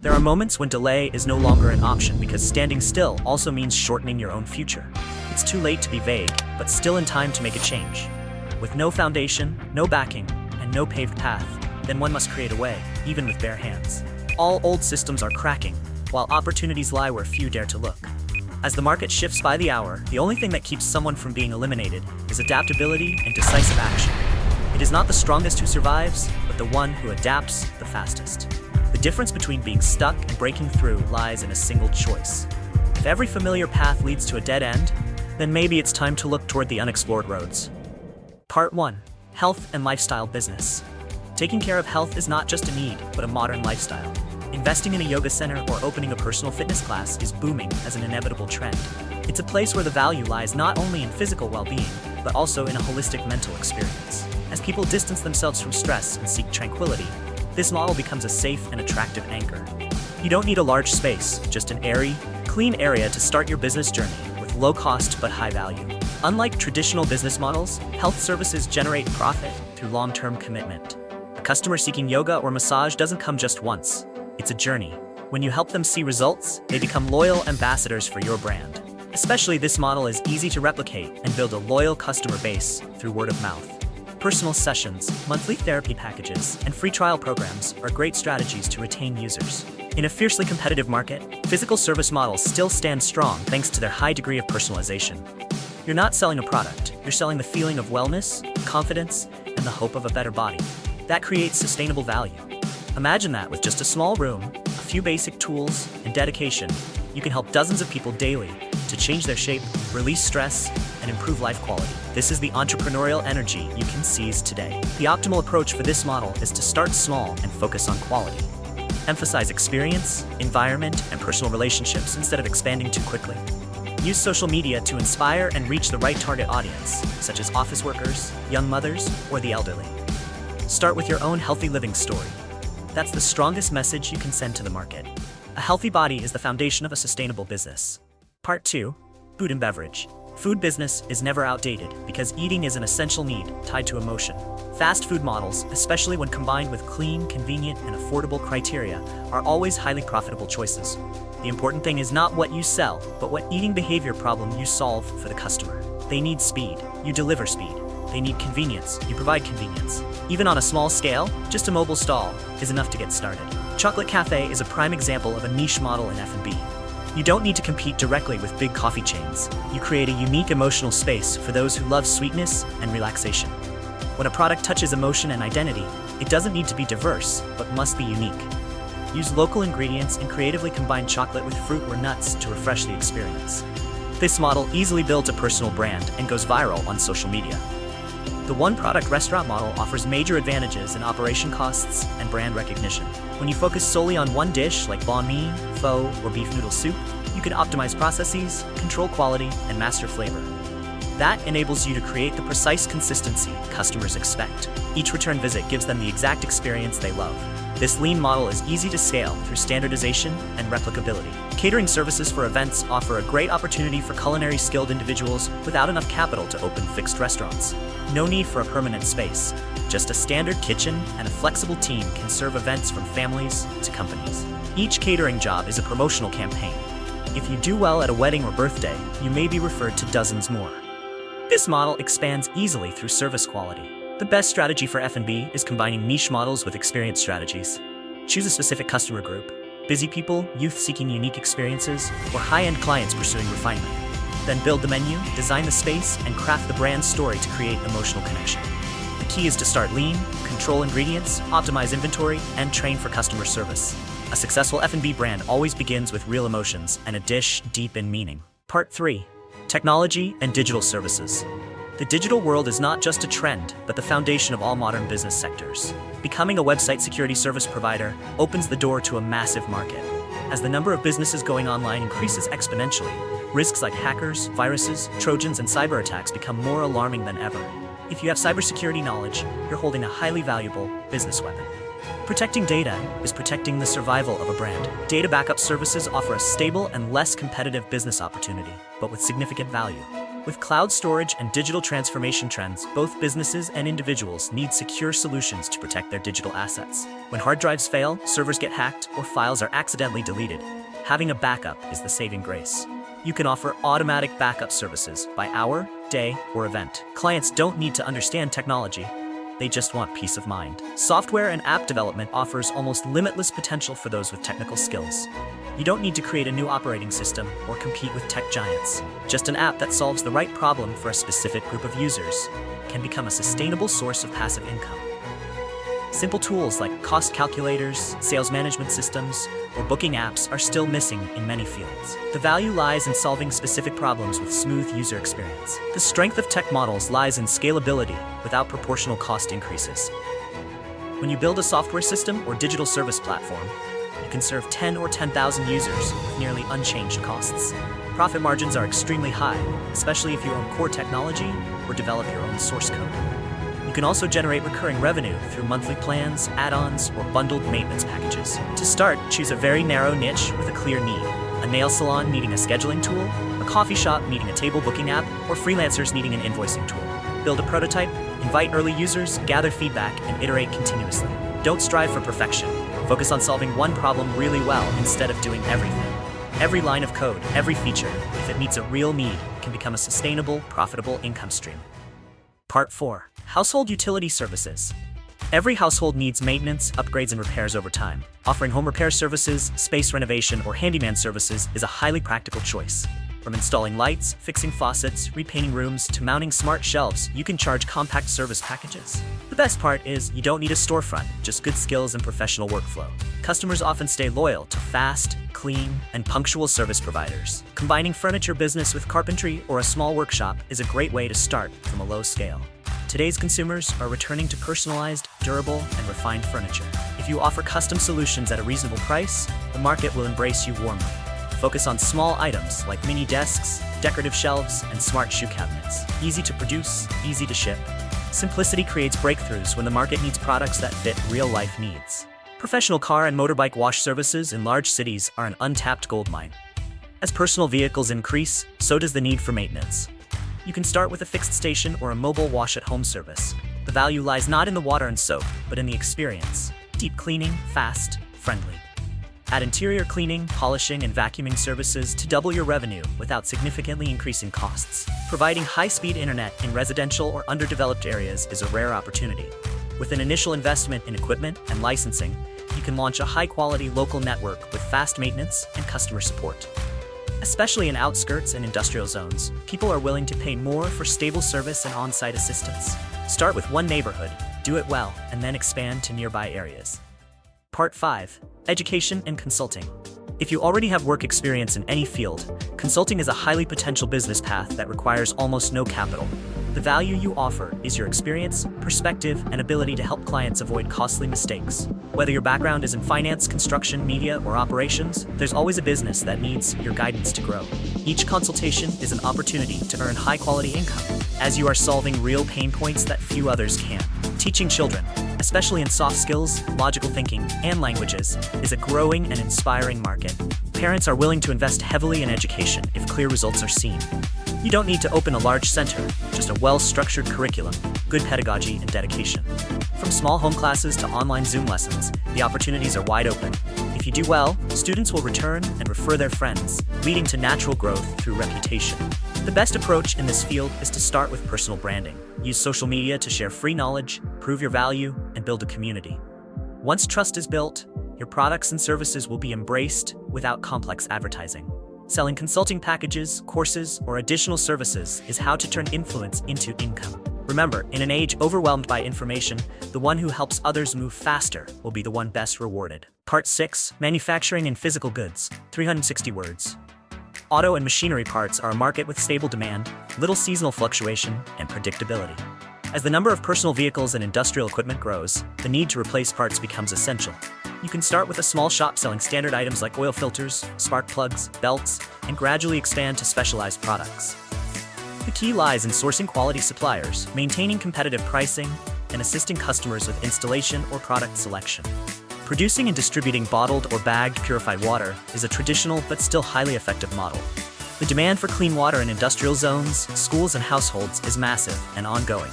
There are moments when delay is no longer an option because standing still also means shortening your own future. It's too late to be vague, but still in time to make a change. With no foundation, no backing, and no paved path, then one must create a way, even with bare hands. All old systems are cracking, while opportunities lie where few dare to look. As the market shifts by the hour, the only thing that keeps someone from being eliminated is adaptability and decisive action. It is not the strongest who survives, but the one who adapts the fastest. The difference between being stuck and breaking through lies in a single choice. If every familiar path leads to a dead end, then maybe it's time to look toward the unexplored roads. Part 1. Health and Lifestyle Business. Taking care of health is not just a need, but a modern lifestyle. Investing in a yoga center or opening a personal fitness class is booming as an inevitable trend. It's a place where the value lies not only in physical well-being, but also in a holistic mental experience. As people distance themselves from stress and seek tranquility, this model becomes a safe and attractive anchor. You don't need a large space, just an airy, clean area to start your business journey with low cost but high value. Unlike traditional business models, health services generate profit through long-term commitment. A customer seeking yoga or massage doesn't come just once. It's a journey. When you help them see results, they become loyal ambassadors for your brand. Especially this model is easy to replicate and build a loyal customer base through word of mouth. Personal sessions, monthly therapy packages, and free trial programs are great strategies to retain users. In a fiercely competitive market, physical service models still stand strong thanks to their high degree of personalization. You're not selling a product, you're selling the feeling of wellness, confidence, and the hope of a better body. That creates sustainable value. Imagine that with just a small room, a few basic tools, and dedication, you can help dozens of people daily to change their shape, release stress, and improve life quality. This is the entrepreneurial energy you can seize today. The optimal approach for this model is to start small and focus on quality. Emphasize experience, environment, and personal relationships instead of expanding too quickly. Use social media to inspire and reach the right target audience, such as office workers, young mothers, or the elderly. Start with your own healthy living story. That's the strongest message you can send to the market. A healthy body is the foundation of a sustainable business. Part 2. Food and beverage. Food business is never outdated because eating is an essential need tied to emotion. Fast food models, especially when combined with clean, convenient, and affordable criteria, are always highly profitable choices. The important thing is not what you sell, but what eating behavior problem you solve for the customer. They need speed. You deliver speed. They need convenience. You provide convenience. Even on a small scale, just a mobile stall is enough to get started. Chocolate Cafe is a prime example of a niche model in F&B. You don't need to compete directly with big coffee chains. You create a unique emotional space for those who love sweetness and relaxation. When a product touches emotion and identity, it doesn't need to be diverse, but must be unique. Use local ingredients and creatively combine chocolate with fruit or nuts to refresh the experience. This model easily builds a personal brand and goes viral on social media. The one-product restaurant model offers major advantages in operation costs and brand recognition. When you focus solely on one dish like banh mi, pho, or beef noodle soup, you can optimize processes, control quality, and master flavor. That enables you to create the precise consistency customers expect. Each return visit gives them the exact experience they love. This lean model is easy to scale through standardization and replicability. Catering services for events offer a great opportunity for culinary skilled individuals without enough capital to open fixed restaurants. No need for a permanent space. Just a standard kitchen and a flexible team can serve events from families to companies. Each catering job is a promotional campaign. If you do well at a wedding or birthday, you may be referred to dozens more. This model expands easily through service quality. The best strategy for F&B is combining niche models with experience strategies. Choose a specific customer group: busy people, youth seeking unique experiences, or high-end clients pursuing refinement. Then build the menu, design the space, and craft the brand story to create emotional connection. The key is to start lean, control ingredients, optimize inventory, and train for customer service. A successful F&B brand always begins with real emotions and a dish deep in meaning. Part 3. Technology and digital services. The digital world is not just a trend, but the foundation of all modern business sectors. Becoming a website security service provider opens the door to a massive market. As the number of businesses going online increases exponentially, risks like hackers, viruses, trojans, and cyber attacks become more alarming than ever. If you have cybersecurity knowledge, you're holding a highly valuable business weapon. Protecting data is protecting the survival of a brand. Data backup services offer a stable and less competitive business opportunity, but with significant value. With cloud storage and digital transformation trends, both businesses and individuals need secure solutions to protect their digital assets. When hard drives fail, servers get hacked, or files are accidentally deleted, having a backup is the saving grace. You can offer automatic backup services by hour, day, or event. Clients don't need to understand technology. They just want peace of mind. Software and app development offers almost limitless potential for those with technical skills. You don't need to create a new operating system or compete with tech giants. Just an app that solves the right problem for a specific group of users can become a sustainable source of passive income. Simple tools like cost calculators, sales management systems, or booking apps are still missing in many fields. The value lies in solving specific problems with smooth user experience. The strength of tech models lies in scalability without proportional cost increases. When you build a software system or digital service platform, you can serve 10 or 10,000 users with nearly unchanged costs. Profit margins are extremely high, especially if you own core technology or develop your own source code. You can also generate recurring revenue through monthly plans, add-ons, or bundled maintenance packages. To start, choose a very narrow niche with a clear need. A nail salon needing a scheduling tool, a coffee shop needing a table booking app, or freelancers needing an invoicing tool. Build a prototype, invite early users, gather feedback, and iterate continuously. Don't strive for perfection. Focus on solving one problem really well instead of doing everything. Every line of code, every feature, if it meets a real need, can become a sustainable, profitable income stream. Part 4. Household utility services. Every household needs maintenance, upgrades, and repairs over time. Offering home repair services, space renovation, or handyman services is a highly practical choice. From installing lights, fixing faucets, repainting rooms, to mounting smart shelves, you can charge compact service packages. The best part is you don't need a storefront, just good skills and professional workflow. Customers often stay loyal to fast, clean, and punctual service providers. Combining furniture business with carpentry or a small workshop is a great way to start from a low scale. Today's consumers are returning to personalized, durable, and refined furniture. If you offer custom solutions at a reasonable price, the market will embrace you warmly. Focus on small items like mini desks, decorative shelves, and smart shoe cabinets. Easy to produce, easy to ship. Simplicity creates breakthroughs when the market needs products that fit real-life needs. Professional car and motorbike wash services in large cities are an untapped goldmine. As personal vehicles increase, so does the need for maintenance. You can start with a fixed station or a mobile wash-at-home service. The value lies not in the water and soap, but in the experience. Deep cleaning, fast, friendly. Add interior cleaning, polishing, and vacuuming services to double your revenue without significantly increasing costs. Providing high-speed internet in residential or underdeveloped areas is a rare opportunity. With an initial investment in equipment and licensing, you can launch a high-quality local network with fast maintenance and customer support. Especially in outskirts and industrial zones, people are willing to pay more for stable service and on-site assistance. Start with one neighborhood, do it well, and then expand to nearby areas. Part 5. Education and consulting. If you already have work experience in any field, consulting is a highly potential business path that requires almost no capital. The value you offer is your experience, perspective, and ability to help clients avoid costly mistakes. Whether your background is in finance, construction, media, or operations, there's always a business that needs your guidance to grow. Each consultation is an opportunity to earn high-quality income, as you are solving real pain points that few others can. Teaching children, especially in soft skills, logical thinking, and languages, is a growing and inspiring market. Parents are willing to invest heavily in education if clear results are seen. You don't need to open a large center, just a well-structured curriculum, good pedagogy, and dedication. From small home classes to online Zoom lessons, the opportunities are wide open. If you do well, students will return and refer their friends, leading to natural growth through reputation. The best approach in this field is to start with personal branding. Use social media to share free knowledge, prove your value, and build a community. Once trust is built, your products and services will be embraced without complex advertising. Selling consulting packages, courses, or additional services is how to turn influence into income. Remember, in an age overwhelmed by information, the one who helps others move faster will be the one best rewarded. Part 6. Manufacturing and physical goods. 360 words. Auto and machinery parts are a market with stable demand, little seasonal fluctuation, and predictability. As the number of personal vehicles and industrial equipment grows, the need to replace parts becomes essential. You can start with a small shop selling standard items like oil filters, spark plugs, belts, and gradually expand to specialized products. The key lies in sourcing quality suppliers, maintaining competitive pricing, and assisting customers with installation or product selection. Producing and distributing bottled or bagged purified water is a traditional but still highly effective model. The demand for clean water in industrial zones, schools, and households is massive and ongoing.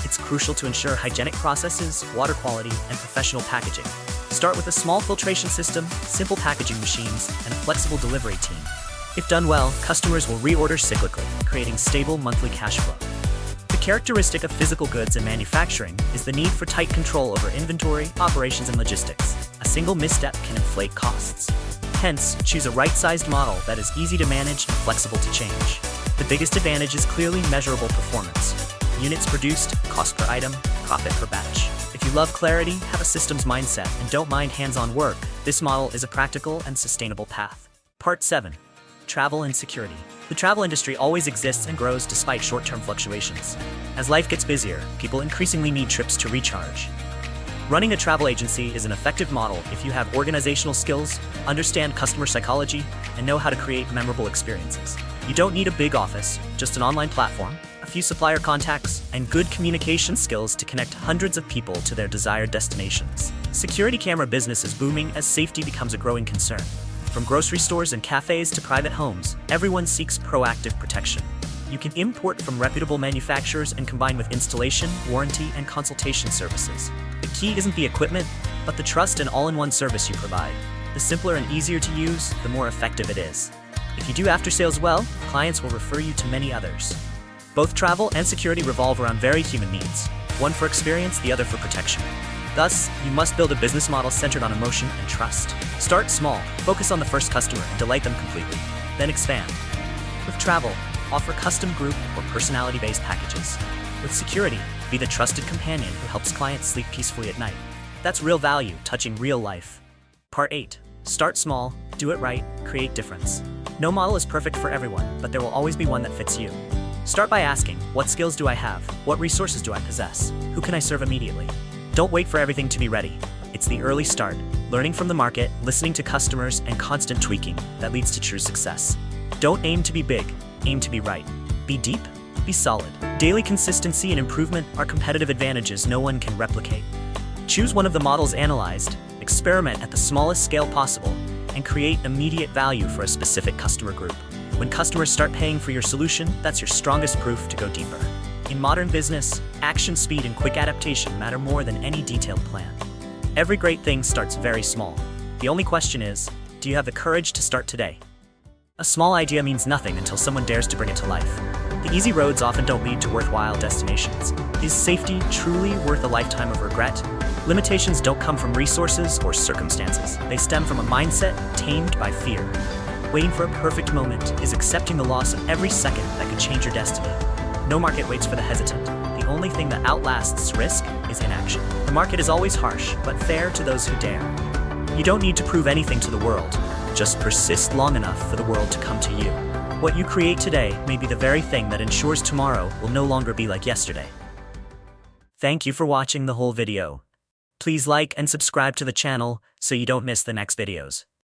It's crucial to ensure hygienic processes, water quality, and professional packaging. Start with a small filtration system, simple packaging machines, and a flexible delivery team. If done well, customers will reorder cyclically, creating stable monthly cash flow. The characteristic of physical goods and manufacturing is the need for tight control over inventory, operations, and logistics. A single misstep can inflate costs. Hence, choose a right-sized model that is easy to manage and flexible to change. The biggest advantage is clearly measurable performance. Units produced, cost per item, profit per batch. If you love clarity, have a systems mindset, and don't mind hands-on work, this model is a practical and sustainable path. Part 7. Travel and security. The travel industry always exists and grows despite short-term fluctuations. As life gets busier, people increasingly need trips to recharge. Running a travel agency is an effective model if you have organizational skills, understand customer psychology, and know how to create memorable experiences. You don't need a big office, just an online platform, a few supplier contacts, and good communication skills to connect hundreds of people to their desired destinations. Security camera business is booming as safety becomes a growing concern. From grocery stores and cafes to private homes, everyone seeks proactive protection. You can import from reputable manufacturers and combine with installation, warranty, and consultation services. The key isn't the equipment, but the trust and all-in-one service you provide. The simpler and easier to use, the more effective it is. If you do after-sales well, clients will refer you to many others. Both travel and security revolve around very human needs, one for experience, the other for protection. Thus, you must build a business model centered on emotion and trust. Start small, focus on the first customer, and delight them completely. Then expand. With travel, offer custom group or personality-based packages. With security, be the trusted companion who helps clients sleep peacefully at night. That's real value, touching real life. Part 8. Start small, do it right, create difference. No model is perfect for everyone, but there will always be one that fits you. Start by asking, what skills do I have? What resources do I possess? Who can I serve immediately? Don't wait for everything to be ready. It's the early start, learning from the market, listening to customers, and constant tweaking that leads to true success. Don't aim to be big, aim to be right. Be deep, be solid. Daily consistency and improvement are competitive advantages no one can replicate. Choose one of the models analyzed, experiment at the smallest scale possible, and create immediate value for a specific customer group. When customers start paying for your solution, that's your strongest proof to go deeper. In modern business, action speed and quick adaptation matter more than any detailed plan. Every great thing starts very small. The only question is, do you have the courage to start today? A small idea means nothing until someone dares to bring it to life. The easy roads often don't lead to worthwhile destinations. Is safety truly worth a lifetime of regret? Limitations don't come from resources or circumstances. They stem from a mindset tamed by fear. Waiting for a perfect moment is accepting the loss of every second that could change your destiny. No market waits for the hesitant. The only thing that outlasts risk is inaction. The market is always harsh, but fair to those who dare. You don't need to prove anything to the world. Just persist long enough for the world to come to you. What you create today may be the very thing that ensures tomorrow will no longer be like yesterday. Thank you for watching the whole video. Please like and subscribe to the channel so you don't miss the next videos.